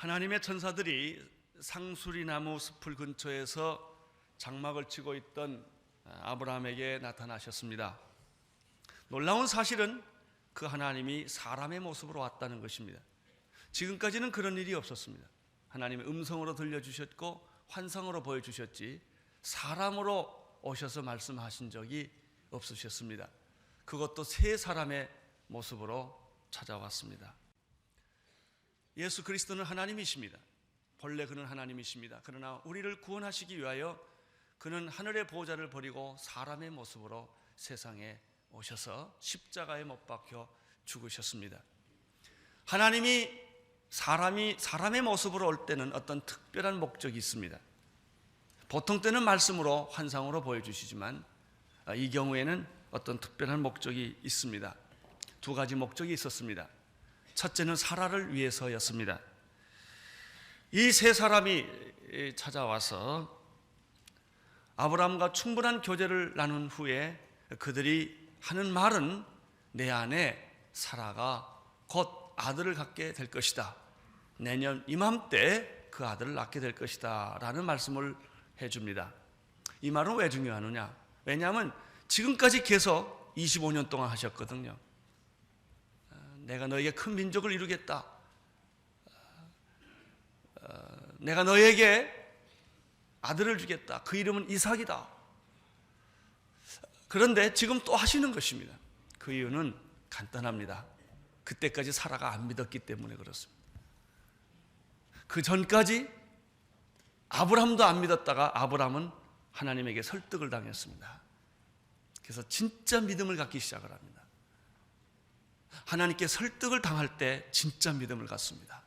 하나님의 천사들이 상수리나무 숲을 근처에서 장막을 치고 있던 아브라함에게 나타나셨습니다. 놀라운 사실은 그 하나님이 사람의 모습으로 왔다는 것입니다. 지금까지는 그런 일이 없었습니다. 하나님의 음성으로 들려주셨고 환상으로 보여주셨지 사람으로 오셔서 말씀하신 적이 없으셨습니다. 그것도 세 사람의 모습으로 찾아왔습니다. 예수 그리스도는 하나님이십니다. 본래 그는 하나님이십니다. 그러나 우리를 구원하시기 위하여 그는 하늘의 보호자를 버리고 사람의 모습으로 세상에 오셔서 십자가에 못 박혀 죽으셨습니다. 하나님이 사람의 모습으로 올 때는 어떤 특별한 목적이 있습니다. 보통 때는 말씀으로 환상으로 보여주시지만 이 경우에는 어떤 특별한 목적이 있습니다. 두 가지 목적이 있었습니다. 첫째는 사라를 위해서였습니다. 이 세 사람이 찾아와서 아브라함과 충분한 교제를 나눈 후에 그들이 하는 말은 내 안에 사라가 곧 아들을 갖게 될 것이다. 내년 이맘때 그 아들을 낳게 될 것이다 라는 말씀을 해줍니다. 이 말은 왜 중요하느냐? 왜냐하면 지금까지 계속 25년 동안 하셨거든요. 내가 너에게 큰 민족을 이루겠다. 내가 너에게 아들을 주겠다. 그 이름은 이삭이다. 그런데 지금 또 하시는 것입니다. 그 이유는 간단합니다. 그때까지 사라가 안 믿었기 때문에 그렇습니다. 그 전까지 아브라함도 안 믿었다가 아브라함은 하나님에게 설득을 당했습니다. 그래서 진짜 믿음을 갖기 시작을 합니다. 하나님께 설득을 당할 때 진짜 믿음을 갖습니다.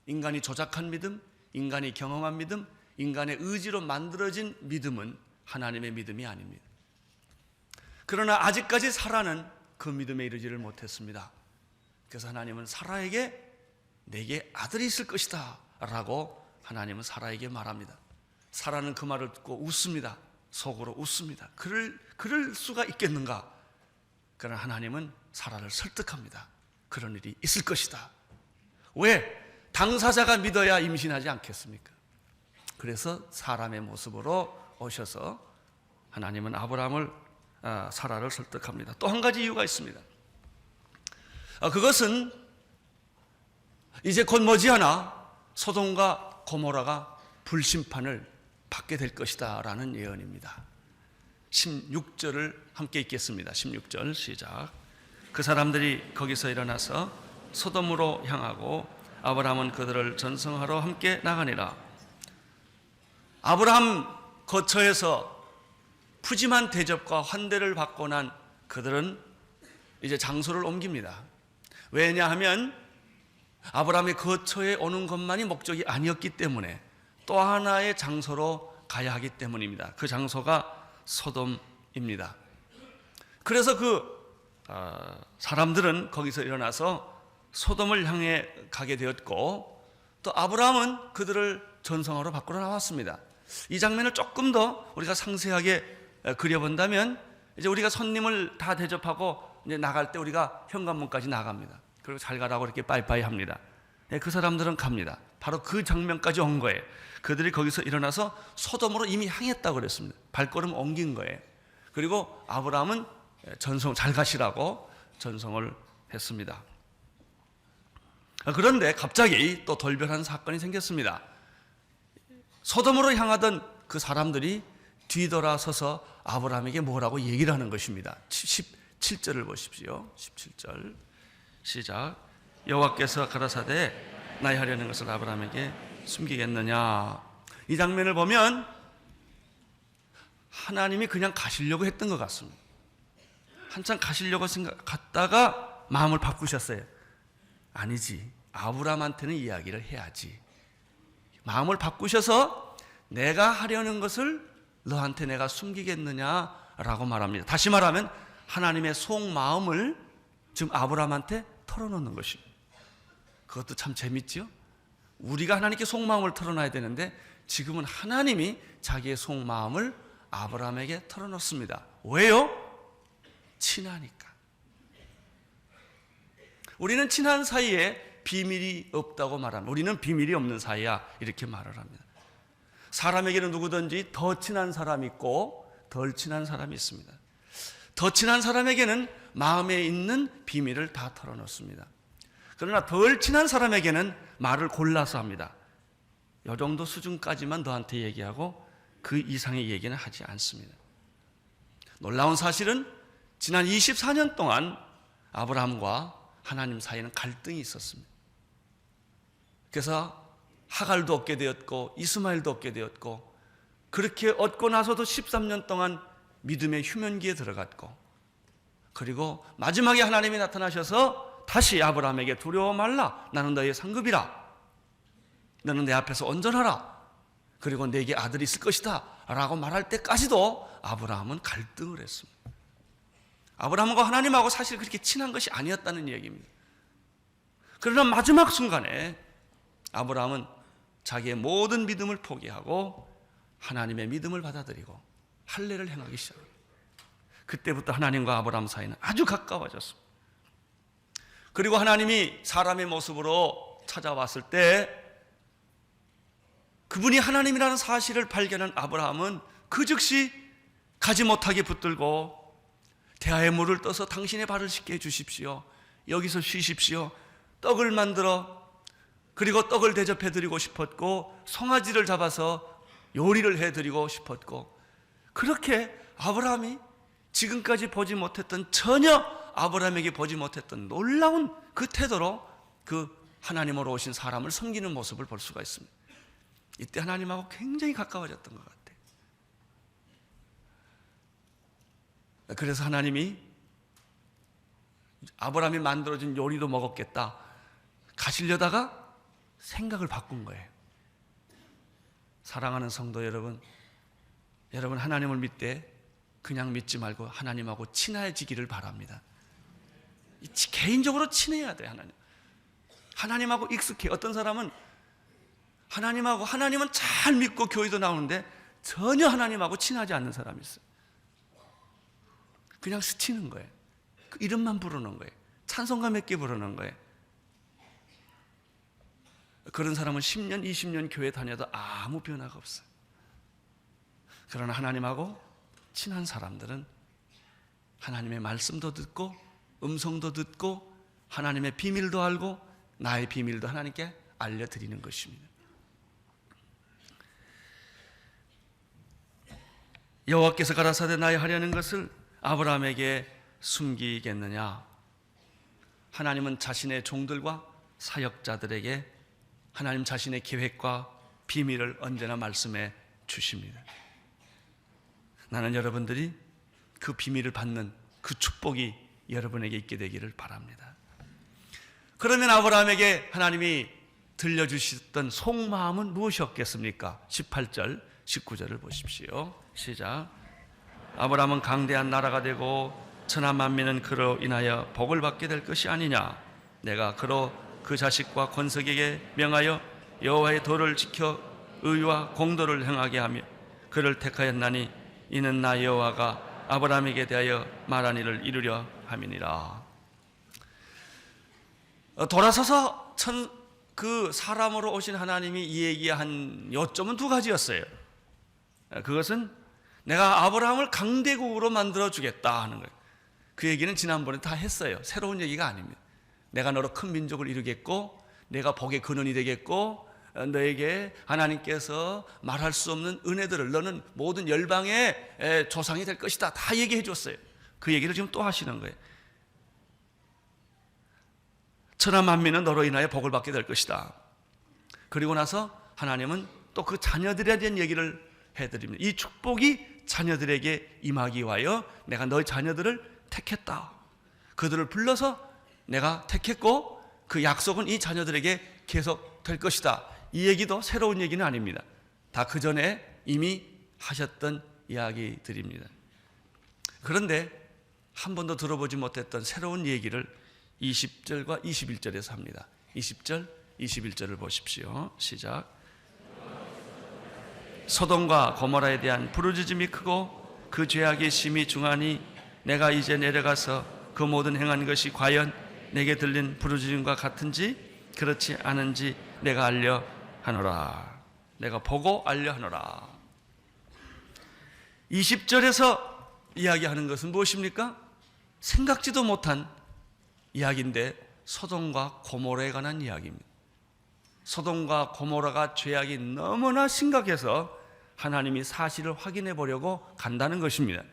인간이 조작한 믿음, 인간이 경험한 믿음, 인간의 의지로 만들어진 믿음은 하나님의 믿음이 아닙니다. 그러나 아직까지 사라는 그 믿음에 이르지를 못했습니다. 그래서 하나님은 사라에게 내게 아들이 있을 것이다 라고 하나님은 사라에게 말합니다. 사라는 그 말을 듣고 웃습니다. 속으로 웃습니다. 그럴 수가 있겠는가? 그러나 하나님은 사라를 설득합니다. 그런 일이 있을 것이다. 왜? 당사자가 믿어야 임신하지 않겠습니까? 그래서 사람의 모습으로 오셔서 하나님은 사라를 설득합니다. 또 한 가지 이유가 있습니다. 그것은 이제 곧 머지않아 소돔과 고모라가 불심판을 받게 될 것이다 라는 예언입니다. 16절을 함께 읽겠습니다. 16절 시작. 그 사람들이 거기서 일어나서 소돔으로 향하고 아브라함은 그들을 전성하러 함께 나가니라. 아브라함 거처에서 푸짐한 대접과 환대를 받고 난 그들은 이제 장소를 옮깁니다. 왜냐하면 아브라함의 거처에 오는 것만이 목적이 아니었기 때문에 또 하나의 장소로 가야 하기 때문입니다. 그 장소가 소돔입니다. 그래서 사람들은 거기서 일어나서 소돔을 향해 가게 되었고 또 아브라함은 그들을 전성하러 밖으로 나왔습니다. 이 장면을 조금 더 우리가 상세하게 그려본다면 이제 우리가 손님을 다 대접하고 이제 나갈 때 우리가 현관문까지 나갑니다. 그리고 잘 가라고 이렇게 빠이빠이 합니다. 그 사람들은 갑니다. 바로 그 장면까지 온 거예요. 그들이 거기서 일어나서 소돔으로 이미 향했다고 그랬습니다. 발걸음 옮긴 거예요. 그리고 아브라함은 잘 가시라고 전송을 했습니다. 그런데 갑자기 또 돌변한 사건이 생겼습니다. 소돔으로 향하던 그 사람들이 뒤돌아서서 아브라함에게 뭐라고 얘기를 하는 것입니다. 17절을 보십시오. 17절 시작. 여호와께서 가라사대 나의 하려는 것을 아브라함에게 숨기겠느냐. 이 장면을 보면 하나님이 그냥 가시려고 했던 것 같습니다. 한참 가시려고 갔다가 마음을 바꾸셨어요. 아니지, 아브라함한테는 이야기를 해야지. 마음을 바꾸셔서 내가 하려는 것을 너한테 내가 숨기겠느냐라고 말합니다. 다시 말하면 하나님의 속마음을 지금 아브라함한테 털어놓는 것입니다. 그것도 참 재밌죠? 우리가 하나님께 속마음을 털어놔야 되는데 지금은 하나님이 자기의 속마음을 아브라함에게 털어놓습니다. 왜요? 친하니까. 우리는 친한 사이에 비밀이 없다고 말합니다. 우리는 비밀이 없는 사이야, 이렇게 말을 합니다. 사람에게는 누구든지 더 친한 사람이 있고 덜 친한 사람이 있습니다. 더 친한 사람에게는 마음에 있는 비밀을 다 털어놓습니다. 그러나 덜 친한 사람에게는 말을 골라서 합니다. 이 정도 수준까지만 너한테 얘기하고 그 이상의 얘기는 하지 않습니다. 놀라운 사실은 지난 24년 동안 아브라함과 하나님 사이에는 갈등이 있었습니다. 그래서 하갈도 얻게 되었고 이스마엘도 얻게 되었고, 그렇게 얻고 나서도 13년 동안 믿음의 휴면기에 들어갔고, 그리고 마지막에 하나님이 나타나셔서 다시 아브라함에게 두려워 말라, 나는 너의 상급이라, 너는 내 앞에서 온전하라, 그리고 내게 아들이 있을 것이다 라고 말할 때까지도 아브라함은 갈등을 했습니다. 아브라함과 하나님하고 사실 그렇게 친한 것이 아니었다는 얘기입니다. 그러나 마지막 순간에 아브라함은 자기의 모든 믿음을 포기하고 하나님의 믿음을 받아들이고 할례를 행하기 시작합니다. 그때부터 하나님과 아브라함 사이는 아주 가까워졌습니다. 그리고 하나님이 사람의 모습으로 찾아왔을 때 그분이 하나님이라는 사실을 발견한 아브라함은 그 즉시 가지 못하게 붙들고 대하의 물을 떠서 당신의 발을 씻게 해주십시오, 여기서 쉬십시오, 떡을 만들어 그리고 떡을 대접해드리고 싶었고, 송아지를 잡아서 요리를 해드리고 싶었고, 그렇게 아브라함이 지금까지 보지 못했던, 전혀 아브라함에게 보지 못했던 놀라운 그 태도로 그 하나님으로 오신 사람을 섬기는 모습을 볼 수가 있습니다. 이때 하나님하고 굉장히 가까워졌던 것 같아요. 그래서 하나님이 아브라함이 만들어준 요리도 먹었겠다 가시려다가 생각을 바꾼 거예요. 사랑하는 성도 여러분, 여러분 하나님을 믿되 그냥 믿지 말고 하나님하고 친해지기를 바랍니다. 개인적으로 친해야 돼요. 하나님하고 익숙해. 어떤 사람은 하나님은 잘 믿고 교회도 나오는데 전혀 하나님하고 친하지 않는 사람이 있어요. 그냥 스치는 거예요. 그 이름만 부르는 거예요. 찬송가 몇 개 부르는 거예요. 그런 사람은 10년, 20년 교회 다녀도 아무 변화가 없어요. 그러나 하나님하고 친한 사람들은 하나님의 말씀도 듣고 음성도 듣고 하나님의 비밀도 알고 나의 비밀도 하나님께 알려드리는 것입니다. 여호와께서 가라사대 나의 하려는 것을 아브라함에게 숨기겠느냐? 하나님은 자신의 종들과 사역자들에게 하나님 자신의 계획과 비밀을 언제나 말씀해 주십니다. 나는 여러분들이 그 비밀을 받는 그 축복이 여러분에게 있게 되기를 바랍니다. 그러면 아브라함에게 하나님이 들려주셨던 속마음은 무엇이었겠습니까? 18절, 19절을 보십시오. 시작. 아브라함은 강대한 나라가 되고 천하 만민은 그로 인하여 복을 받게 될 것이 아니냐? 내가 그로 그 자식과 권석에게 명하여 여호와의 도를 지켜 의와 공도를 행하게 하며 그를 택하였나니 이는 나 여호와가 아브라함에게 대하여 말한 일을 이루려 함이니라. 돌아서서 그 사람으로 오신 하나님이 이 얘기한 요점은 두 가지였어요. 그것은 내가 아브라함을 강대국으로 만들어 주겠다 하는 거예요. 그 얘기는 지난번에 다 했어요. 새로운 얘기가 아닙니다. 내가 너로 큰 민족을 이루겠고 내가 복의 근원이 되겠고 너에게 하나님께서 말할 수 없는 은혜들을, 너는 모든 열방의 조상이 될 것이다, 다 얘기해 줬어요. 그 얘기를 지금 또 하시는 거예요. 천하 만민은 너로 인하여 복을 받게 될 것이다. 그리고 나서 하나님은 또 그 자녀들에 대한 얘기를 해드립니다. 이 축복이 자녀들에게 임하기 위하여 내가 너희 자녀들을 택했다. 그들을 불러서 내가 택했고 그 약속은 이 자녀들에게 계속 될 것이다. 이 얘기도 새로운 얘기는 아닙니다. 다 그 전에 이미 하셨던 이야기들입니다. 그런데 한 번도 들어보지 못했던 새로운 얘기를 20절과 21절에서 합니다. 20절, 21절을 보십시오. 시작. 소돔과 고모라에 대한 부르짖음이 크고 그 죄악이 심히 중하니 내가 이제 내려가서 그 모든 행한 것이 과연 내게 들린 부르짖음과 같은지 그렇지 않은지 내가 알려 하노라. 내가 보고 알려 하노라. 20절에서 이야기하는 것은 무엇입니까? 생각지도 못한 이야기인데 소돔과 고모라에 관한 이야기입니다. 소돔과 고모라가 죄악이 너무나 심각해서 하나님이 사실을 확인해 보려고 간다는 것입니다.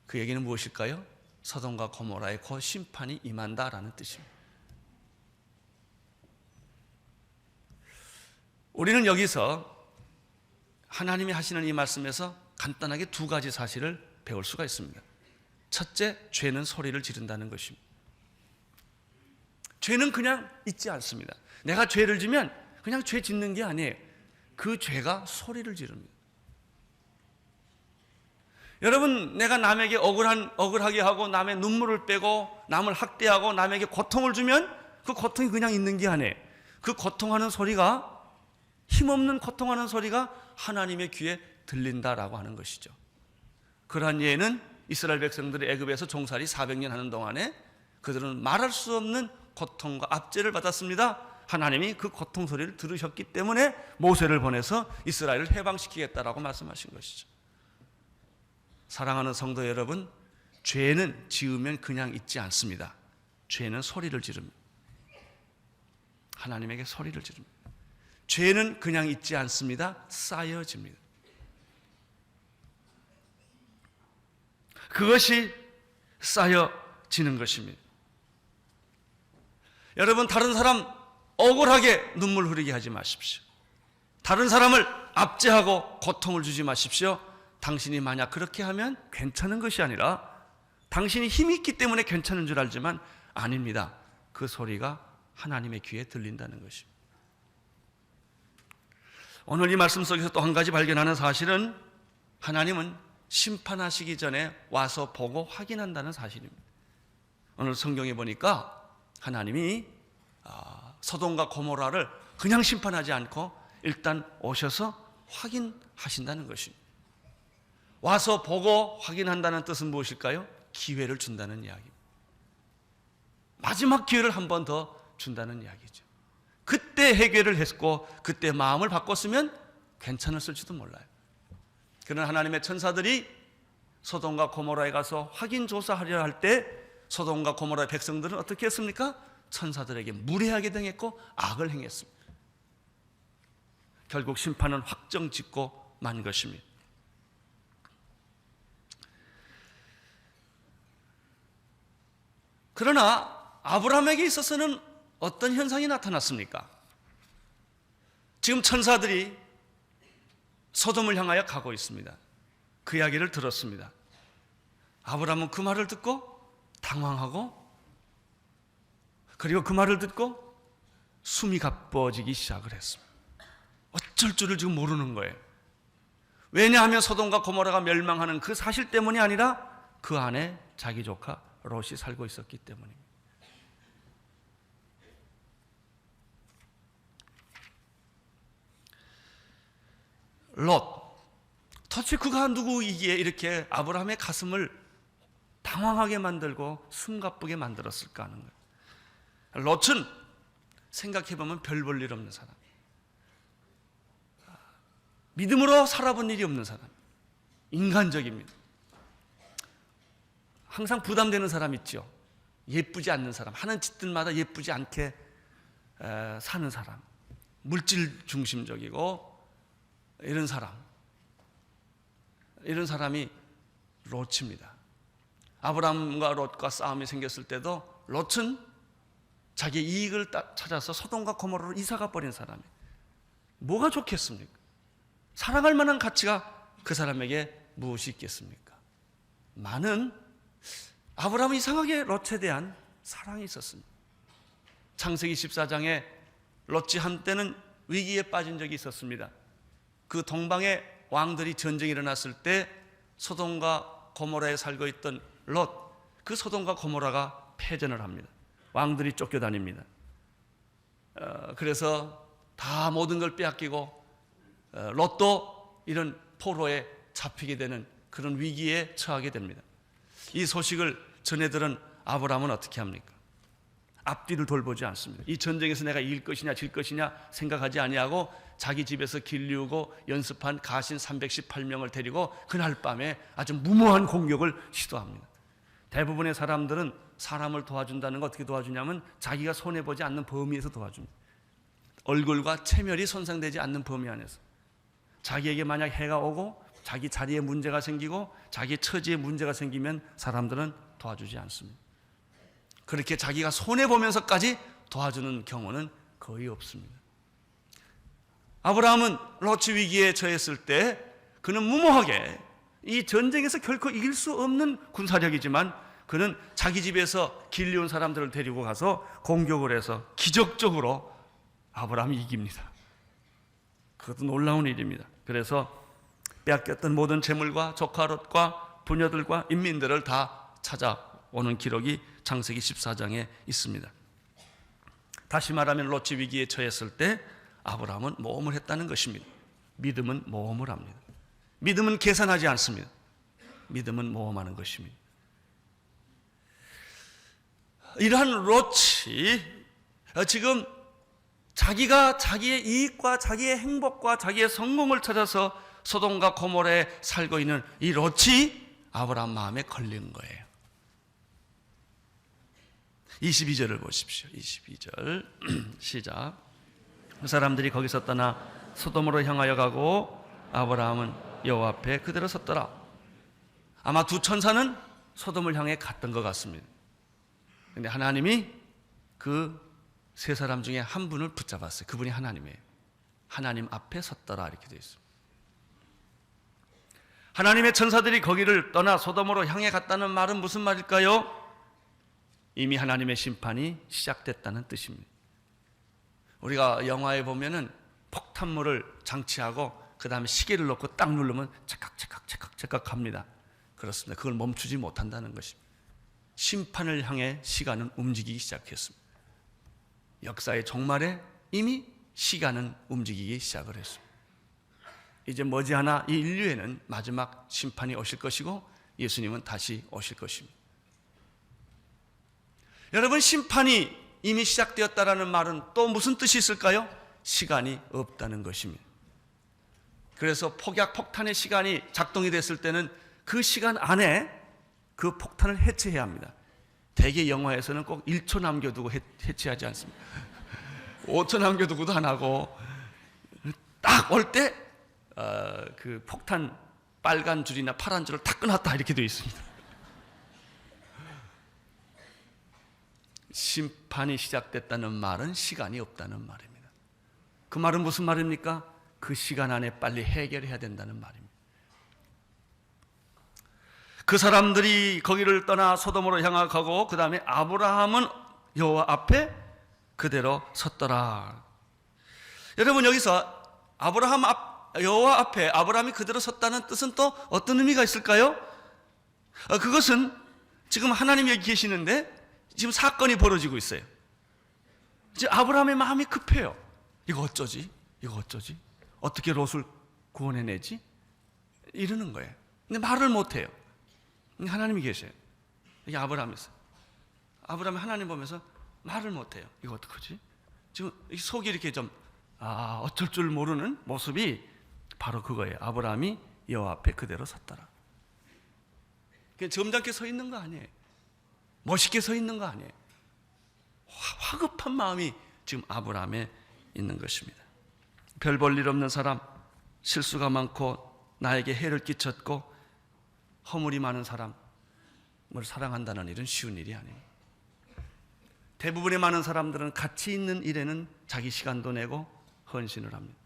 그 얘기는 무엇일까요? 소돔과 고모라에 곧 심판이 임한다라는 뜻입니다. 우리는 여기서 하나님이 하시는 이 말씀에서 간단하게 두 가지 사실을 배울 수가 있습니다. 첫째, 죄는 소리를 지른다는 것입니다. 죄는 그냥 있지 않습니다. 내가 죄를 지면 그냥 죄 짓는 게 아니에요. 그 죄가 소리를 지릅니다. 여러분, 내가 남에게 억울하게 하고 남의 눈물을 빼고 남을 학대하고 남에게 고통을 주면 그 고통이 그냥 있는 게 아니에요. 그 고통하는 소리가, 힘없는 고통하는 소리가 하나님의 귀에 들린다라고 하는 것이죠. 그러한 예는 이스라엘 백성들이 애굽에서 종살이 400년 하는 동안에 그들은 말할 수 없는 고통과 압제를 받았습니다. 하나님이 그 고통 소리를 들으셨기 때문에 모세를 보내서 이스라엘을 해방시키겠다라고 말씀하신 것이죠. 사랑하는 성도 여러분, 죄는 지으면 그냥 있지 않습니다. 죄는 소리를 지릅니다. 하나님에게 소리를 지릅니다. 죄는 그냥 있지 않습니다. 쌓여집니다. 그것이 쌓여지는 것입니다. 여러분, 다른 사람 억울하게 눈물 흐르게 하지 마십시오. 다른 사람을 압제하고 고통을 주지 마십시오. 당신이 만약 그렇게 하면 괜찮은 것이 아니라 당신이 힘이 있기 때문에 괜찮은 줄 알지만 아닙니다. 그 소리가 하나님의 귀에 들린다는 것입니다. 오늘 이 말씀 속에서 또 한 가지 발견하는 사실은 하나님은 심판하시기 전에 와서 보고 확인한다는 사실입니다. 오늘 성경에 보니까 하나님이 소돔과 고모라를 그냥 심판하지 않고 일단 오셔서 확인하신다는 것입니다. 와서 보고 확인한다는 뜻은 무엇일까요? 기회를 준다는 이야기입니다. 마지막 기회를 한 번 더 준다는 이야기죠. 그때 해결을 했고 그때 마음을 바꿨으면 괜찮았을지도 몰라요. 그러나 하나님의 천사들이 소돔과 고모라에 가서 확인 조사하려 할 때 소돔과 고모라의 백성들은 어떻게 했습니까? 천사들에게 무례하게 당했고 악을 행했습니다. 결국 심판은 확정 짓고 만 것입니다. 그러나 아브라함에게 있어서는 어떤 현상이 나타났습니까? 지금 천사들이 소돔을 향하여 가고 있습니다. 그 이야기를 들었습니다. 아브라함은 그 말을 듣고 당황하고 그리고 그 말을 듣고 숨이 가빠지기 시작을 했습니다. 어쩔 줄을 지금 모르는 거예요. 왜냐하면 소돔과 고모라가 멸망하는 그 사실 때문이 아니라 그 안에 자기 조카 롯이 살고 있었기 때문입니다. 롯, 도대체 그가 누구이기에 이렇게 아브라함의 가슴을 당황하게 만들고 숨가쁘게 만들었을까 하는 거예요. 롯은 생각해보면 별 볼 일 없는 사람, 믿음으로 살아본 일이 없는 사람, 인간적입니다. 항상 부담되는 사람 있죠. 예쁘지 않는 사람, 하는 짓들마다 예쁘지 않게 사는 사람, 물질 중심적이고 이런 사람이 롯입니다. 아브라함과 롯과 싸움이 생겼을 때도 롯은 자기의 이익을 찾아서 소돔과 고모라로 이사가 버린 사람이에요. 뭐가 좋겠습니까? 사랑할 만한 가치가 그 사람에게 무엇이 있겠습니까? 많은 아브라함은 이상하게 롯에 대한 사랑이 있었습니다. 창세기 14장에 롯이 한때는 위기에 빠진 적이 있었습니다. 그 동방의 왕들이 전쟁이 일어났을 때 소돔과 고모라에 살고 있던 롯, 그 소돔과 고모라가 패전을 합니다. 왕들이 쫓겨다닙니다. 그래서 다 모든 걸 빼앗기고 롯도 이런 포로에 잡히게 되는 그런 위기에 처하게 됩니다. 이 소식을 전해 들은 아브라함은 어떻게 합니까? 앞뒤를 돌보지 않습니다. 이 전쟁에서 내가 이길 것이냐 질 것이냐 생각하지 아니하고 자기 집에서 길리우고 연습한 가신 318명을 데리고 그날 밤에 아주 무모한 공격을 시도합니다. 대부분의 사람들은 사람을 도와준다는 거 어떻게 도와주냐면 자기가 손해보지 않는 범위에서 도와줍니다. 얼굴과 체면이 손상되지 않는 범위 안에서. 자기에게 만약 해가 오고 자기 자리에 문제가 생기고 자기 처지에 문제가 생기면 사람들은 도와주지 않습니다. 그렇게 자기가 손해보면서까지 도와주는 경우는 거의 없습니다. 아브라함은 롯이 위기에 처했을 때 그는 무모하게 이 전쟁에서 결코 이길 수 없는 군사력이지만 그는 자기 집에서 길리온 사람들을 데리고 가서 공격을 해서 기적적으로 아브라함이 이깁니다. 그것도 놀라운 일입니다. 그래서 빼앗겼던 모든 재물과 조카 롯과 부녀들과 인민들을 다 찾아오는 기록이 창세기 14장에 있습니다. 다시 말하면 롯이 위기에 처했을 때 아브라함은 모험을 했다는 것입니다. 믿음은 모험을 합니다. 믿음은 계산하지 않습니다. 믿음은 모험하는 것입니다. 이러한 롯이 지금 자기가 자기의 이익과 자기의 행복과 자기의 성공을 찾아서 소돔과 고모라에 살고 있는 이 롯이 아브라함 마음에 걸린 거예요. 22절을 보십시오. 22절 시작. 그 사람들이 거기서 떠나 소돔으로 향하여 가고 아브라함은 여호와 앞에 그대로 섰더라. 아마 두 천사는 소돔을 향해 갔던 것 같습니다. 그런데 하나님이 그 세 사람 중에 한 분을 붙잡았어요. 그분이 하나님이에요. 하나님 앞에 섰더라 이렇게 되어 있습니다. 하나님의 천사들이 거기를 떠나 소돔으로 향해 갔다는 말은 무슨 말일까요? 이미 하나님의 심판이 시작됐다는 뜻입니다. 우리가 영화에 보면은 폭탄물을 장치하고 그 다음에 시계를 놓고 딱 누르면 찰칵찰칵 합니다. 그렇습니다. 그걸 멈추지 못한다는 것입니다. 심판을 향해 시간은 움직이기 시작했습니다. 역사의 종말에 이미 시간은 움직이기 시작을 했습니다. 이제 머지않아 이 인류에는 마지막 심판이 오실 것이고 예수님은 다시 오실 것입니다. 여러분, 심판이 이미 시작되었다는 말은 또 무슨 뜻이 있을까요? 시간이 없다는 것입니다. 그래서 폭약, 폭탄의 시간이 작동이 됐을 때는 그 시간 안에 그 폭탄을 해체해야 합니다. 대개 영화에서는 꼭 1초 남겨두고 해체하지 않습니다. 5초 남겨두고도 안 하고 딱 올 때 그 폭탄 빨간 줄이나 파란 줄을 탁 끊었다 이렇게 되어 있습니다. 심판이 시작됐다는 말은 시간이 없다는 말입니다. 그 말은 무슨 말입니까? 그 시간 안에 빨리 해결해야 된다는 말입니다. 그 사람들이 거기를 떠나 소돔으로 향하고 그 다음에 아브라함은 여호와 앞에 그대로 섰더라. 여러분, 여기서 여호와 앞에 아브라함이 그대로 섰다는 뜻은 또 어떤 의미가 있을까요? 그것은 지금 하나님이 여기 계시는데 지금 사건이 벌어지고 있어요. 이제 아브라함의 마음이 급해요. 이거 어쩌지? 어떻게 롯을 구원해내지? 이러는 거예요. 근데 말을 못해요. 하나님이 계셔요. 여기 아브라함이 있어요. 아브라함이 하나님 보면서 말을 못해요. 이거 어떡하지? 지금 속이 이렇게 좀 어쩔 줄 모르는 모습이 바로 그거예요. 아브라함이 여호와 앞에 그대로 섰더라. 그냥 점잖게 서 있는 거 아니에요. 멋있게 서 있는 거 아니에요. 화급한 마음이 지금 아브라함에 있는 것입니다. 별 볼 일 없는 사람, 실수가 많고 나에게 해를 끼쳤고 허물이 많은 사람을 사랑한다는 일은 쉬운 일이 아니에요. 대부분의 많은 사람들은 가치 있는 일에는 자기 시간도 내고 헌신을 합니다.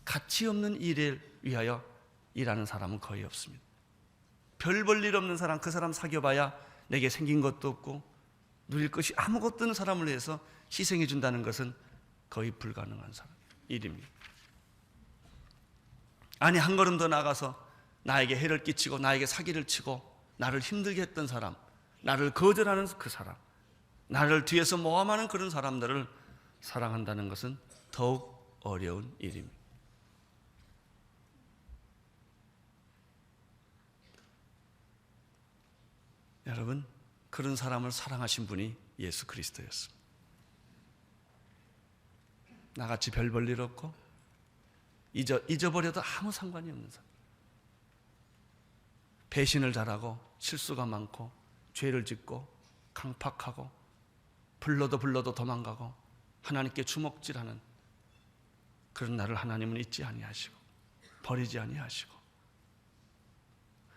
가치 없는 일에 위하여 일하는 사람은 거의 없습니다. 별 볼 일 없는 사람, 그 사람 사귀어봐야 내게 생긴 것도 없고 누릴 것이 아무것도 없는 사람을 위해서 희생해 준다는 것은 거의 불가능한 일입니다. 아니, 한 걸음 더 나가서 나에게 해를 끼치고 나에게 사기를 치고 나를 힘들게 했던 사람, 나를 거절하는 그 사람, 나를 뒤에서 모함하는 그런 사람들을 사랑한다는 것은 더욱 어려운 일입니다. 여러분, 그런 사람을 사랑하신 분이 예수 그리스도였습니다. 나같이 별 볼 일 없고 잊어버려도 아무 상관이 없는 사람, 배신을 잘하고 실수가 많고 죄를 짓고 강팍하고 불러도 도망가고 하나님께 주먹질하는 그런 나를 하나님은 잊지 아니하시고 버리지 아니하시고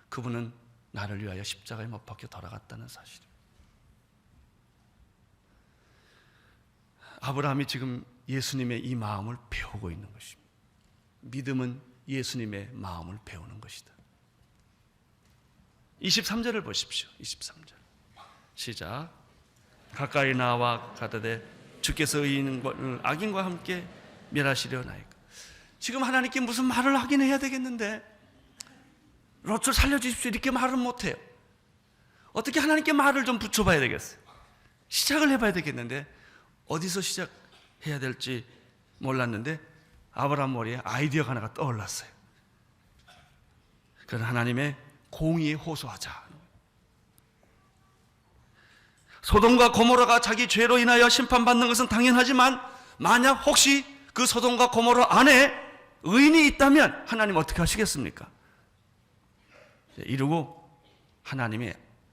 그분은 나를 위하여 십자가에 못 박혀 돌아갔다는 사실입니다. 아브라함이 지금 예수님의 이 마음을 배우고 있는 것입니다. 믿음은 예수님의 마음을 배우는 것이다. 23절을 보십시오. 23절 시작. 가까이 나와 가다대 주께서 의인을 악인과 함께 멸하시려나이까. 지금 하나님께 무슨 말을 하긴 해야 되겠는데 롯을 살려주십시오 이렇게 말은 못해요. 어떻게 하나님께 말을 좀 붙여봐야 되겠어요. 시작을 해봐야 되겠는데 어디서 시작해야 될지 몰랐는데 아브라함 머리에 아이디어가 하나가 떠올랐어요. 그건 하나님의 공의에 호소하자. 소돔과 고모라가 자기 죄로 인하여 심판받는 것은 당연하지만 만약 혹시 그 소돔과 고모라 안에 의인이 있다면 하나님 어떻게 하시겠습니까? 이러고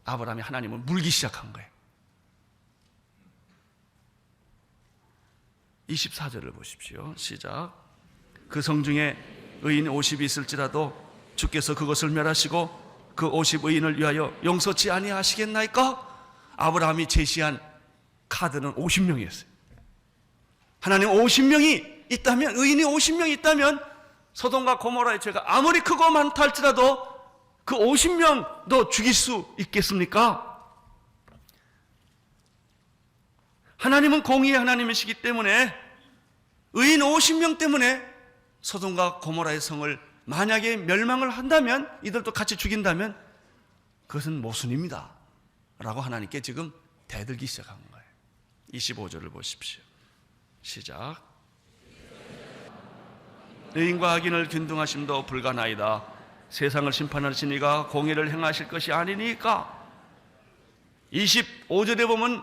아브라함이 하나님을 물기 시작한 거예요. 24절을 보십시오. 시작. 그 성중에 의인 50이 있을지라도 주께서 그것을 멸하시고 그 50의인을 위하여 용서치 아니하시겠나이까? 아브라함이 제시한 카드는 50명이었어요. 하나님 50명이 있다면, 의인이 50명이 있다면 소돔과 고모라의 죄가 아무리 크고 많다 할지라도 그 50명도 죽일 수 있겠습니까? 하나님은 공의의 하나님이시기 때문에 의인 50명 때문에 소돔과 고모라의 성을 만약에 멸망을 한다면, 이들도 같이 죽인다면 그것은 모순입니다 라고 하나님께 지금 대들기 시작한 거예요. 25절을 보십시오. 시작. 의인과 악인을 균등하심도 불가나이다. 세상을 심판하신 이가 공의를 행하실 것이 아니니까. 25절에 보면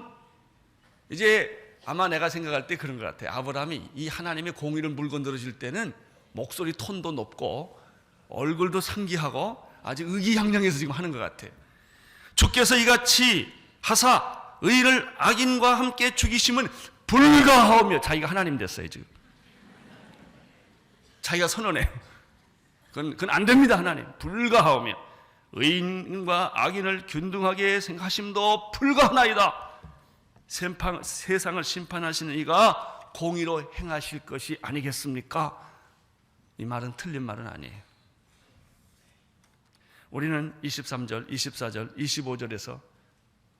이제 아마 내가 생각할 때 그런 것 같아요. 아브라함이 이 하나님의 공의를 물건드려질 때는 목소리 톤도 높고 얼굴도 상기하고 아주 의기양양해서 지금 하는 것 같아요. 주께서 이같이 하사 의인을 악인과 함께 죽이심은 불가하오며. 자기가 하나님 됐어요 지금. 자기가 선언해요. 그건 안 됩니다. 하나님 불가하오며 의인과 악인을 균등하게 생각하심도 불가하나이다. 세상을 심판하시는 이가 공의로 행하실 것이 아니겠습니까? 이 말은 틀린 말은 아니에요. 우리는 23절, 24절, 25절에서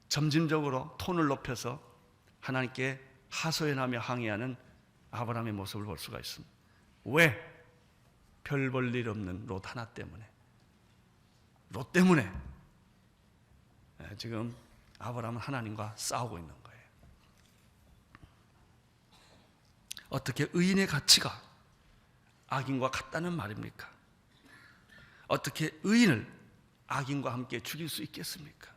점진적으로 톤을 높여서 하나님께 하소연하며 항의하는 아브라함의 모습을 볼 수가 있습니다. 왜? 별 볼 일 없는 롯 하나 때문에, 롯 때문에 지금 아브라함은 하나님과 싸우고 있는 거예요. 어떻게 의인의 가치가 악인과 같다는 말입니까? 어떻게 의인을 악인과 함께 죽일 수 있겠습니까?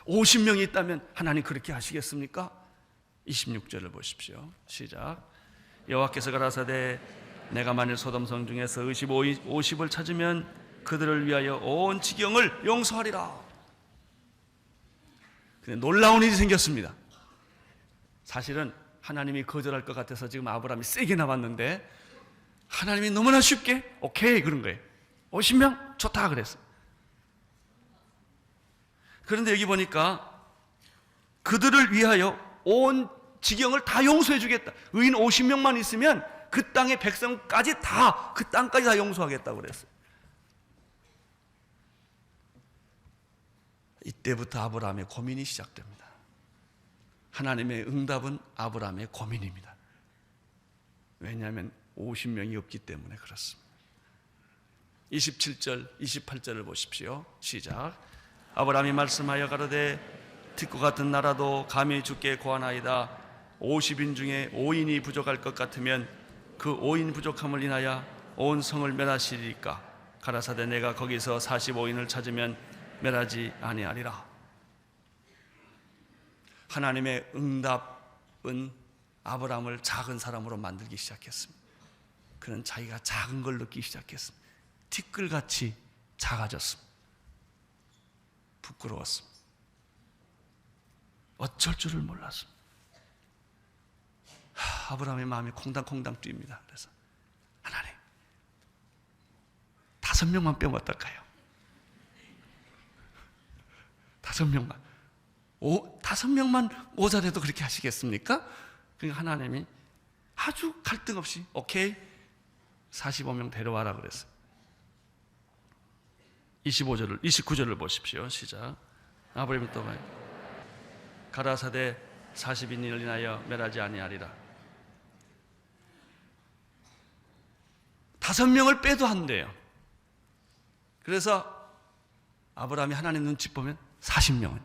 50명이 있다면 하나님 그렇게 하시겠습니까? 26절을 보십시오. 시작. 여호와께서 가라사대 내가 만일 소돔 성 중에서 50을 찾으면 그들을 위하여 온 지경을 용서하리라. 근데 놀라운 일이 생겼습니다. 사실은 하나님이 거절할 것 같아서 지금 아브라함이 세게 나왔는데 하나님이 너무나 쉽게 오케이 그런 거예요. 50명? 좋다 그랬어요. 그런데 여기 보니까 그들을 위하여 온 지경을 다 용서해 주겠다. 의인 50명만 있으면 그 땅의 백성까지 다, 그 땅까지 다 용서하겠다고 그랬어요. 이때부터 아브라함의 고민이 시작됩니다. 하나님의 응답은 아브라함의 고민입니다. 왜냐하면 50명이 없기 때문에 그렇습니다. 27절, 28절을 보십시오. 시작. 아브라함이 말씀하여 가로되 듣고 같은 나라도 감히 주께 고하나이다. 50인 중에 5인이 부족할 것 같으면 그 5인 부족함을 인하여 온 성을 멸하시리까. 가라사대 내가 거기서 45인을 찾으면 멸하지 아니하리라. 하나님의 응답은 아브라함을 작은 사람으로 만들기 시작했습니다. 그는 자기가 작은 걸 느끼기 시작했습니다. 티끌같이 작아졌습니다. 부끄러웠습니다. 어쩔 줄을 몰랐습니다. 아브라함의 마음이 콩당콩당 뛰입니다. 그래서 하나님, 5명만 빼면 어떨까요? 5명만. 5명만 모자라도 그렇게 하시겠습니까? 그러니까 하나님이 아주 갈등 없이 오케이, 45명 데려와라 그랬어요. 29절을 보십시오. 시작. 아브라함이 또 가라사대 40인을 인하여 멸하지 아니하리라. 5명을 빼도 한대요. 그래서 아브라함이 하나님 눈치 보면 40명은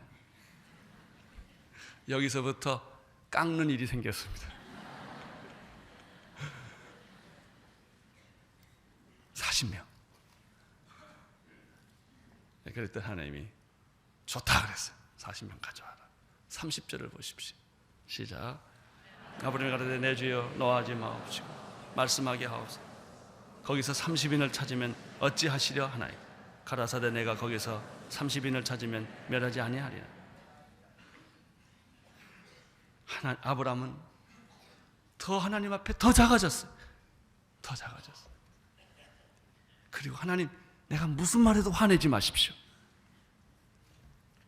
여기서부터 깎는 일이 생겼습니다. 40명. 그랬더니 하나님이 좋다 그랬어요. 40명 가져와라. 30절을 보십시오. 시작. 아브라함이 가라사대 내 주여 노하지 마옵시고 말씀하게 하옵소서. 거기서 30인을 찾으면 어찌하시려 하나이까. 가라사대 내가 거기서 30인을 찾으면 멸하지 아니하리라. 아브라함은 더 하나님 앞에 더 작아졌어요. 더 작아졌어요. 그리고 하나님, 내가 무슨 말해도 화내지 마십시오.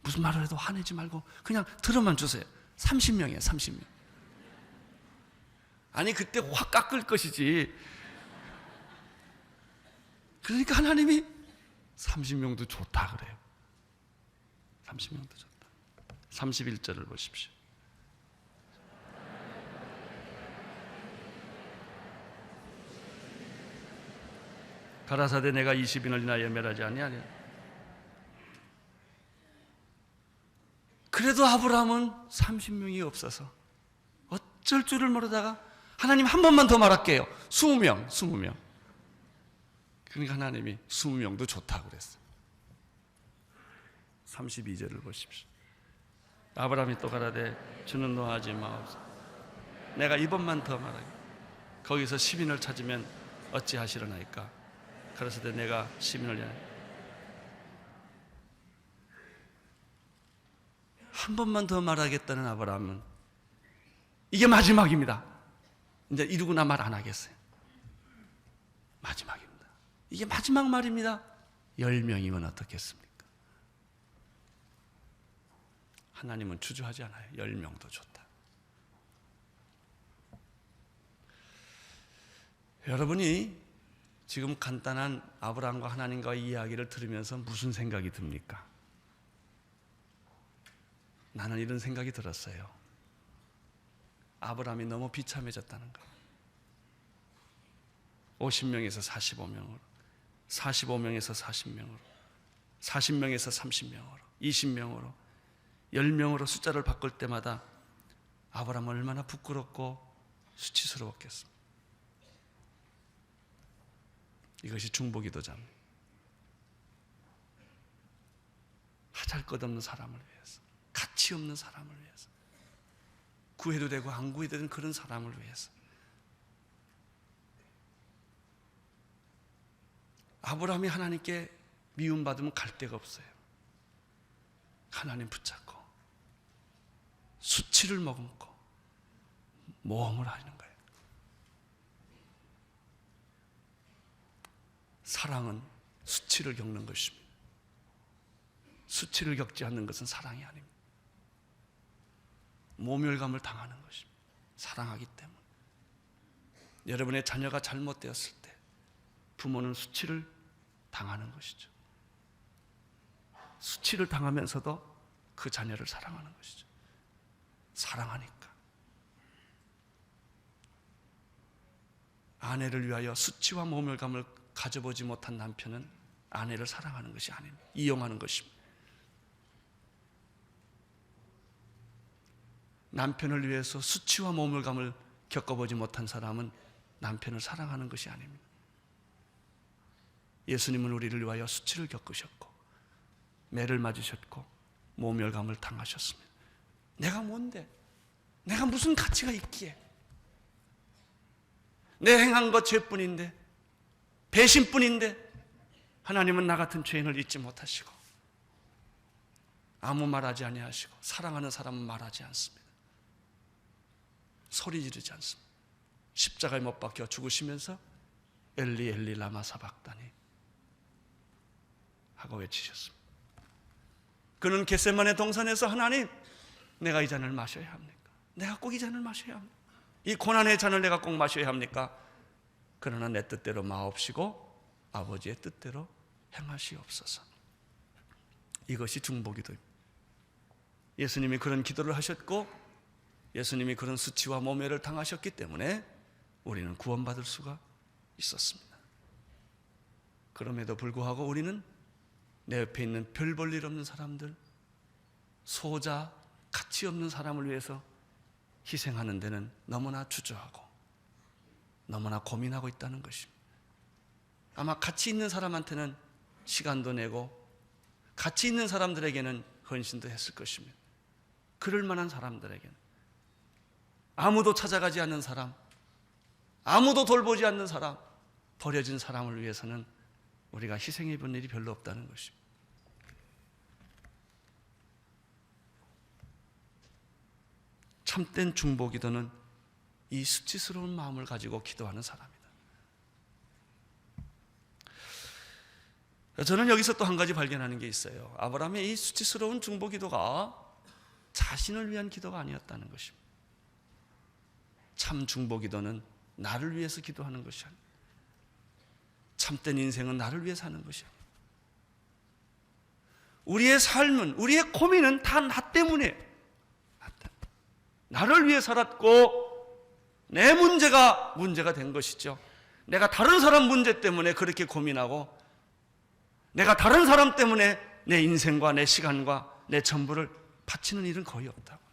무슨 말을 해도 화내지 말고 그냥 들어만 주세요. 30명이에요. 30명. 아니 그때 확 깎을 것이지. 그러니까 하나님이 30명도 좋다 그래요. 30명도 좋다. 31절을 보십시오. 가라사대 내가 20인을 인하여 멸하지 아니하리라. 그래도 아브라함은 30명이 없어서 어쩔 줄을 모르다가 하나님 한 번만 더 말할게요. 20명. 그러니까 하나님이 20명도 좋다고 그랬어요. 32절을 보십시오. 아브라함이 또 가라되 주는 노하지 마옵소서. 내가 이번만 더 말하게. 거기서 10인을 찾으면 어찌하시려나이까. 그래서 내가 10인을 한 번만 더 말하겠다는 아브라함은 이게 마지막입니다. 이제 이러고 나 말 안 하겠어요. 마지막입니다. 이게 마지막 말입니다. 10명이면 어떻겠습니까? 하나님은 주저하지 않아요. 10명도 좋다. 여러분이 지금 간단한 아브라함과 하나님과의 이야기를 들으면서 무슨 생각이 듭니까? 나는 이런 생각이 들었어요. 아브라함이 너무 비참해졌다는 거. 50명에서 45명으로, 45명에서 40명으로, 40명에서 30명으로, 20명으로, 10명으로 숫자를 바꿀 때마다 아브라함은 얼마나 부끄럽고 수치스러웠겠습니까? 이것이 중보기도자입니다. 하잘것없는 사람을 위해서, 가치 없는 사람을 위해서, 구해도 되고 안 구해도 되는 그런 사람을 위해서. 아브라함이 하나님께 미움받으면 갈 데가 없어요. 하나님 붙잡고 수치를 머금고 모험을 하는 거예요. 사랑은 수치를 겪는 것입니다. 수치를 겪지 않는 것은 사랑이 아닙니다. 모멸감을 당하는 것입니다. 사랑하기 때문에. 여러분의 자녀가 잘못되었을 때 부모는 수치를 당하는 것이죠. 수치를 당하면서도 그 자녀를 사랑하는 것이죠. 사랑하니까. 아내를 위하여 수치와 모멸감을 가져보지 못한 남편은 아내를 사랑하는 것이 아닙니다. 이용하는 것입니다. 남편을 위해서 수치와 모멸감을 겪어보지 못한 사람은 남편을 사랑하는 것이 아닙니다. 예수님은 우리를 위하여 수치를 겪으셨고 매를 맞으셨고 모멸감을 당하셨습니다. 내가 뭔데? 내가 무슨 가치가 있기에? 내 행한 것 죄뿐인데, 배신뿐인데 하나님은 나 같은 죄인을 잊지 못하시고 아무 말하지 아니하시고 사랑하는 사람은 말하지 않습니다. 소리 지르지 않습니다. 십자가에 못 박혀 죽으시면서 엘리 엘리 라마 사박다니 하고 외치셨습니다. 그는 겟세마네 동산에서 하나님, 내가 이 잔을 마셔야 합니까? 내가 꼭 이 잔을 마셔야 합니까? 이 고난의 잔을 내가 꼭 마셔야 합니까? 그러나 내 뜻대로 마옵시고 아버지의 뜻대로 행하시옵소서. 이것이 중보기도입니다. 예수님이 그런 기도를 하셨고 예수님이 그런 수치와 모멸을 당하셨기 때문에 우리는 구원받을 수가 있었습니다. 그럼에도 불구하고 우리는 내 옆에 있는 별 볼 일 없는 사람들, 소자, 가치 없는 사람을 위해서 희생하는 데는 너무나 주저하고 너무나 고민하고 있다는 것입니다. 아마 가치 있는 사람한테는 시간도 내고 가치 있는 사람들에게는 헌신도 했을 것입니다. 그럴 만한 사람들에게는, 아무도 찾아가지 않는 사람, 아무도 돌보지 않는 사람, 버려진 사람을 위해서는 우리가 희생해 본 일이 별로 없다는 것입니다. 참된 중보기도는 이 수치스러운 마음을 가지고 기도하는 사람이다. 저는 여기서 또 한 가지 발견하는 게 있어요. 아브라함의 이 수치스러운 중보기도가 자신을 위한 기도가 아니었다는 것입니다. 참 중보기도는 나를 위해서 기도하는 것이 아닙니다. 참된 인생은 나를 위해 사는 것이 아닙니다. 우리의 삶은, 우리의 고민은 다 나 때문에, 나를 위해 살았고 내 문제가 된 것이죠. 내가 다른 사람 문제 때문에 그렇게 고민하고 내가 다른 사람 때문에 내 인생과 내 시간과 내 전부를 바치는 일은 거의 없다고.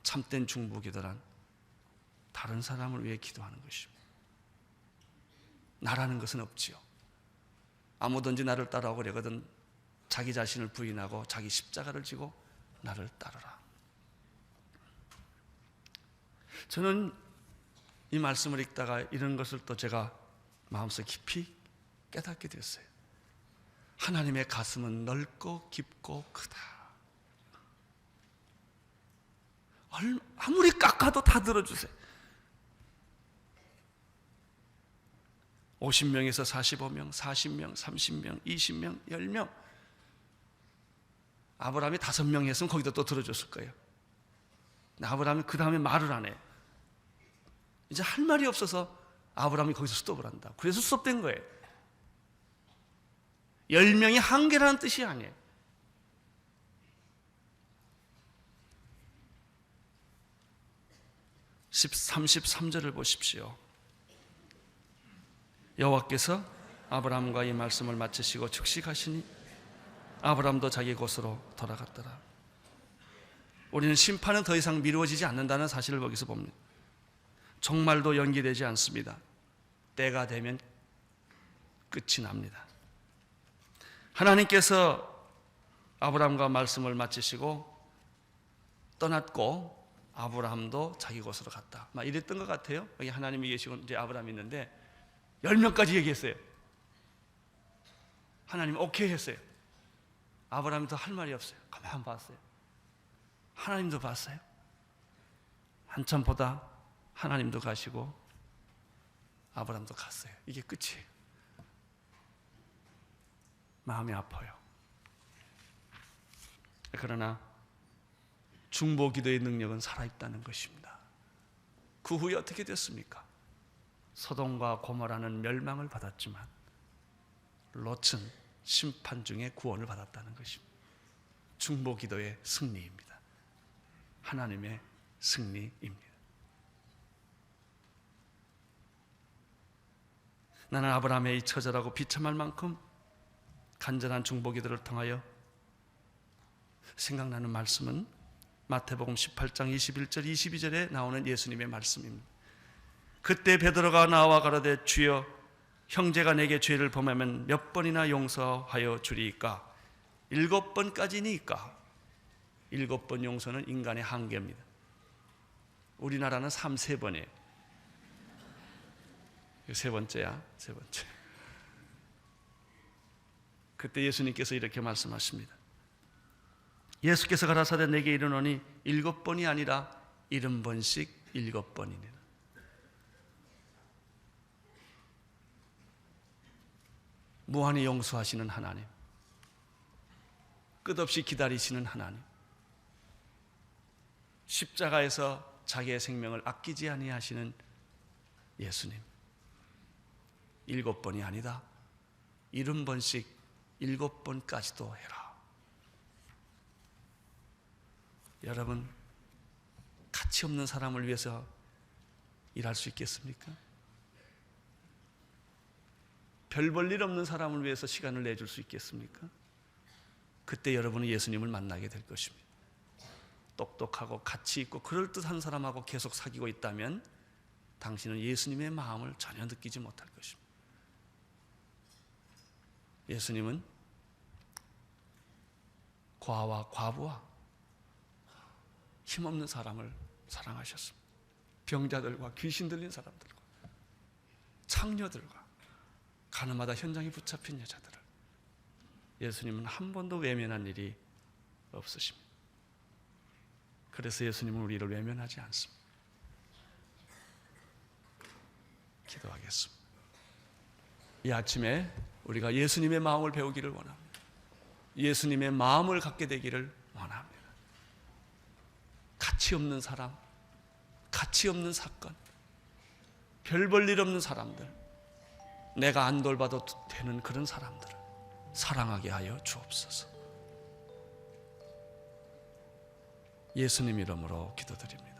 참된 중보기도란 다른 사람을 위해 기도하는 것입니다. 나라는 것은 없지요. 아무든지 나를 따라오고 그러거든 자기 자신을 부인하고 자기 십자가를 지고 나를 따르라. 저는 이 말씀을 읽다가 이런 것을 또 제가 마음속 깊이 깨닫게 됐어요. 하나님의 가슴은 넓고 깊고 크다. 아무리 깎아도 다 들어주세요. 50명에서 45명, 40명, 30명, 20명, 10명. 아브라함이 5명 했으면 거기다 또 들어줬을 거예요. 아브라함이 그 다음에 말을 안 해요. 이제 할 말이 없어서 아브라함이 거기서 스톱을 한다. 그래서 스톱된 거예요. 10명이 한계라는 뜻이 아니에요. (10) 33절을 보십시오. 여호와께서 아브라함과 이 말씀을 마치시고 즉시 아브라함도 자기 곳으로 돌아갔더라. 우리는 심판은 더 이상 미루어지지 않는다는 사실을 거기서 봅니다. 종말도 연기되지 않습니다. 때가 되면 끝이 납니다. 하나님께서 아브라함과 말씀을 마치시고 떠났고 아브라함도 자기 곳으로 갔다. 막 이랬던 것 같아요. 여기 하나님이 계시고 이제 아브라함이 있는데 10명까지 얘기했어요. 하나님 오케이 했어요. 아브라함이 더 할 말이 없어요. 가만 봤어요. 하나님도 봤어요. 한참 보다 하나님도 가시고 아브라함도 갔어요. 이게 끝이에요. 마음이 아파요. 그러나 중보기도의 능력은 살아있다는 것입니다. 그 후에 어떻게 됐습니까? 소돔과 고모라는 멸망을 받았지만 롯은 심판 중에 구원을 받았다는 것입니다. 중보기도의 승리입니다. 하나님의 승리입니다. 나는 아브라함의 이 처절하고 비참할 만큼 간절한 중보기도를 통하여 생각나는 말씀은 마태복음 18장 21절 22절에 나오는 예수님의 말씀입니다. 그때 베드로가 나와 가로되 주여 형제가 내게 죄를 범하면 몇 번이나 용서하여 주리이까? 7번까지니까. 7번 용서는 인간의 한계입니다. 우리나라는 3-4번이에요. 이거 세 번째야, 세 번째. 그때 예수님께서 이렇게 말씀하십니다. 예수께서 가라사대 내게 이르노니 7번이 아니라 70번씩 7번이니라. 무한히 용서하시는 하나님, 끝없이 기다리시는 하나님, 십자가에서 자기의 생명을 아끼지 아니하시는 예수님, 7번이 아니다 70번씩 7번까지도 해라. 여러분, 가치 없는 사람을 위해서 일할 수 있겠습니까? 별 볼 일 없는 사람을 위해서 시간을 내줄 수 있겠습니까? 그때 여러분은 예수님을 만나게 될 것입니다. 똑똑하고 가치 있고 그럴듯한 사람하고 계속 사귀고 있다면 당신은 예수님의 마음을 전혀 느끼지 못할 것입니다. 예수님은 과와 과부와 힘없는 사람을 사랑하셨습니다. 병자들과 귀신 들린 사람들과 창녀들과 가늠하다 현장에 붙잡힌 여자들을 예수님은 한 번도 외면한 일이 없으십니다. 그래서 예수님은 우리를 외면하지 않습니다. 기도하겠습니다. 이 아침에 우리가 예수님의 마음을 배우기를 원합니다. 예수님의 마음을 갖게 되기를 원합니다. 가치 없는 사람, 가치 없는 사건, 별 볼 일 없는 사람들, 내가 안 돌봐도 되는 그런 사람들을 사랑하게 하여 주옵소서. 예수님 이름으로 기도드립니다.